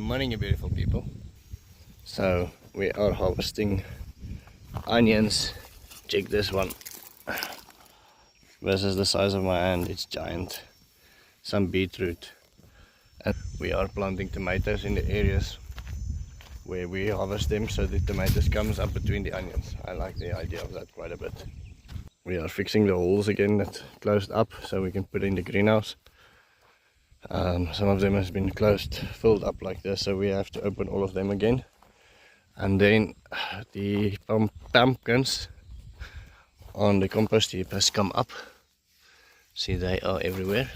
morning, you beautiful people. So we are harvesting onions. Check this one. This is the size of my hand, it's giant. Some beetroot. And we are planting tomatoes in the areas where we harvest them, so the tomatoes comes up between the onions. I like the idea of that quite a bit. We are fixing the holes again that closed up so we can put in the greenhouse. Some of them has been closed, filled up like this, so we have to open all of them again. And then the pumpkins on the compost heap has come up. See, they are everywhere.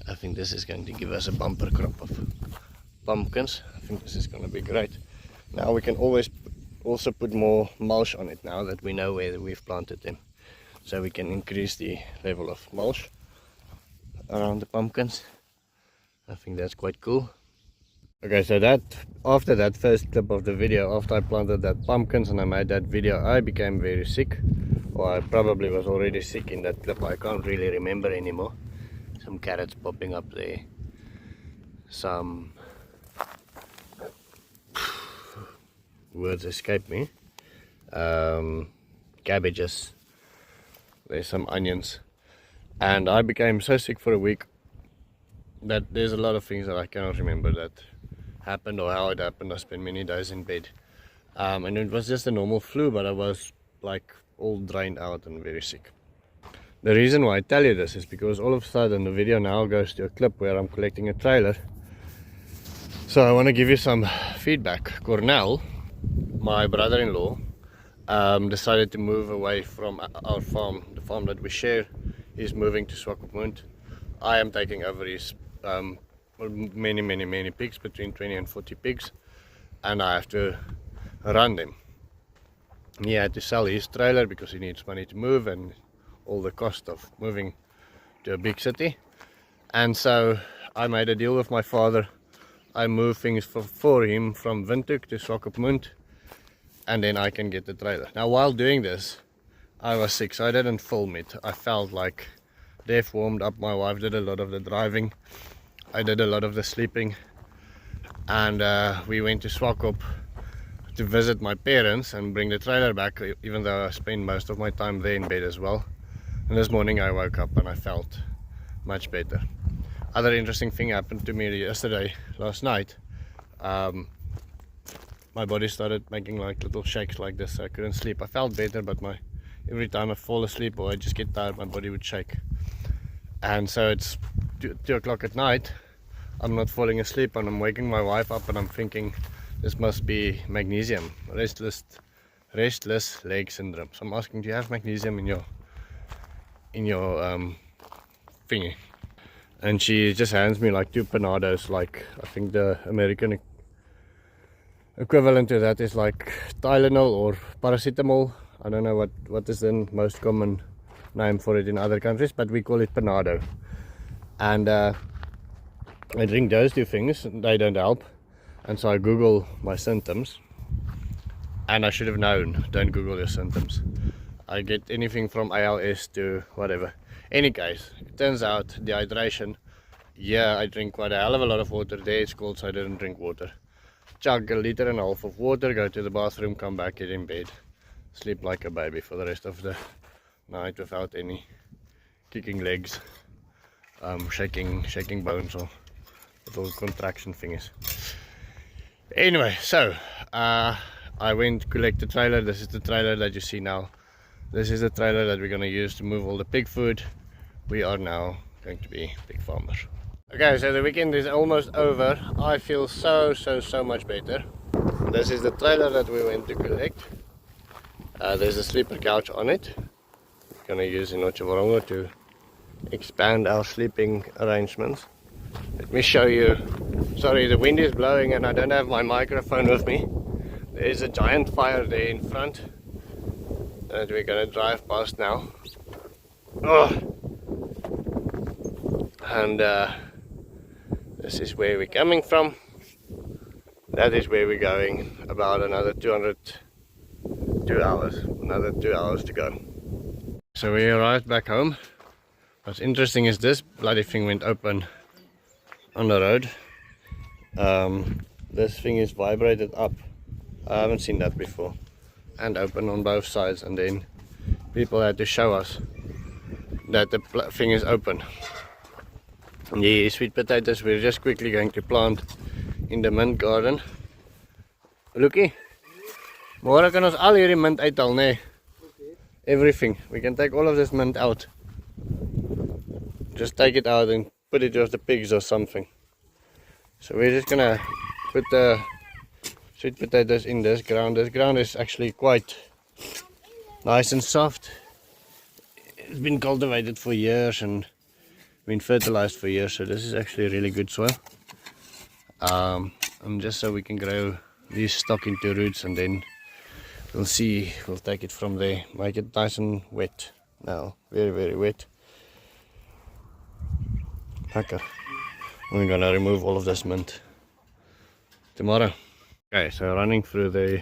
I think this is going to give us a bumper crop of pumpkins. I think this is going to be great. Now we can always also put more mulch on it now that we know where we've planted them. So we can increase the level of mulch around the pumpkins. I think that's quite cool. Okay, so after that first clip of the video, after I planted that pumpkins and I made that video, I became very sick. Or I probably was already sick in that clip, I can't really remember anymore. Some carrots popping up there. Some words escape me. Cabbages. There's some onions. And I became so sick for a week that there's a lot of things that I cannot remember that happened or how it happened. I spent many days in bed. And it was just a normal flu, but I was like all drained out and very sick. The reason why I tell you this is because all of a sudden the video now goes to a clip where I'm collecting a trailer. So I want to give you some feedback. Cornell, my brother-in-law, decided to move away from our farm. The farm that we share is moving to Swakopmund. I am taking over his many pigs, between 20 and 40 pigs, and I have to run them. He had to sell his trailer because he needs money to move and all the cost of moving to a big city. And so I made a deal with my father. I move things for him from Windhoek to Swakopmund, and then I can get the trailer. Now while doing this, I was sick, so I didn't film it. I felt like Dave warmed up. My wife did a lot of the driving. I did a lot of the sleeping. And we went to Swakop to visit my parents and bring the trailer back, even though I spent most of my time there in bed as well. And this morning I woke up and I felt much better. Other interesting thing happened to me last night. My body started making like little shakes like this, so I couldn't sleep. I felt better, but every time I fall asleep or I just get tired, my body would shake. And so it's 2 o'clock at night, I'm not falling asleep and I'm waking my wife up and I'm thinking this must be magnesium, restless leg syndrome. So I'm asking, do you have magnesium in your thingy? And she just hands me like 2 Panados, like I think the American equivalent to that is like Tylenol or paracetamol. I don't know what is the most common name for it in other countries, but we call it Panado. And I drink those 2 things, they don't help. And so I Google my symptoms, and I should have known, don't Google your symptoms. I get anything from ALS to whatever. Any case, it turns out dehydration. Yeah, I drink quite a hell of a lot of water. There it's cold, so I didn't drink water. Chug 1.5 liters of water, go to the bathroom, come back, get in bed, sleep like a baby for the rest of the night without any kicking legs, shaking bones or little contraction thingies. Anyway, so I went to collect the trailer. This is the trailer that you see now. This is the trailer that we're going to use to move all the pig food. We are now going to be pig farmers. Okay, so the weekend is almost over. I feel so much better. This is the trailer that we went to collect. There's a sleeper couch on it. We're going to use in Otjiwarongo to expand our sleeping arrangements. Let me show you. Sorry, the wind is blowing and I don't have my microphone with me. There's a giant fire there in front that we're going to drive past now. Oh. And this is where we're coming from. That is where we're going. About another 2 hours. Another 2 hours to go. So we arrived back home. What's interesting is this bloody thing went open on the road. This thing is vibrated up. I haven't seen that before. And open on both sides, and then people had to show us that the thing is open. The sweet potatoes we're just quickly going to plant in the mint garden. Lookie, môre kan ons al hierdie mint uithaal, nee. Everything. We can take all of this mint out. Just take it out and put it with the pigs or something. So we're just gonna put the sweet potatoes in this ground. This ground is actually quite nice and soft. It's been cultivated for years and been fertilized for years, so this is actually really good soil. And just so we can grow these stock into roots, and then we'll see, we'll take it from there, make it nice and wet now, very, very wet. Okay, we're gonna remove all of this mint tomorrow. Okay, so running through the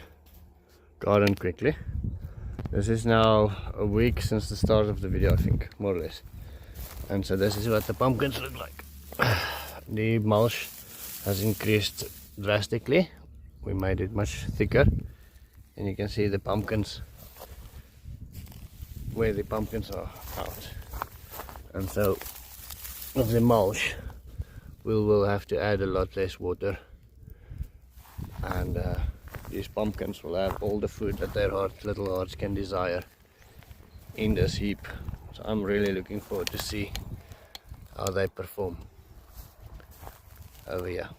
garden quickly. This is now a week since the start of the video, I think, more or less. And so this is what the pumpkins look like. The mulch has increased drastically. We made it much thicker, and you can see the pumpkins, where the pumpkins are out. And so of the mulch, we will have to add a lot less water, and these pumpkins will have all the food that their little hearts can desire in this heap. So I'm really looking forward to see how they perform over here.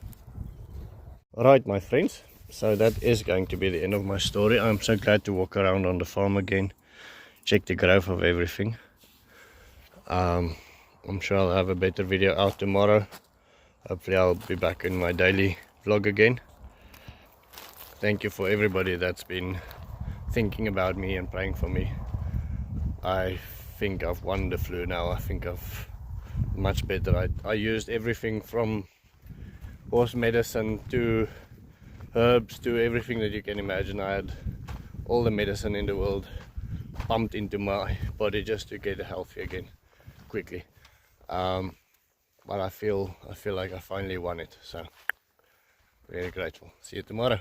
Alright, my friends, so that is going to be the end of my story. I'm so glad to walk around on the farm again, check the growth of everything. I'm sure I'll have a better video out tomorrow. Hopefully I'll be back in my daily vlog again. Thank you for everybody that's been thinking about me and praying for me. I think I've won the flu now. I think I've much better. I used everything from horse medicine to herbs to everything that you can imagine. I had all the medicine in the world pumped into my body just to get healthy again quickly. But I feel like I finally won it, so very grateful. See you tomorrow.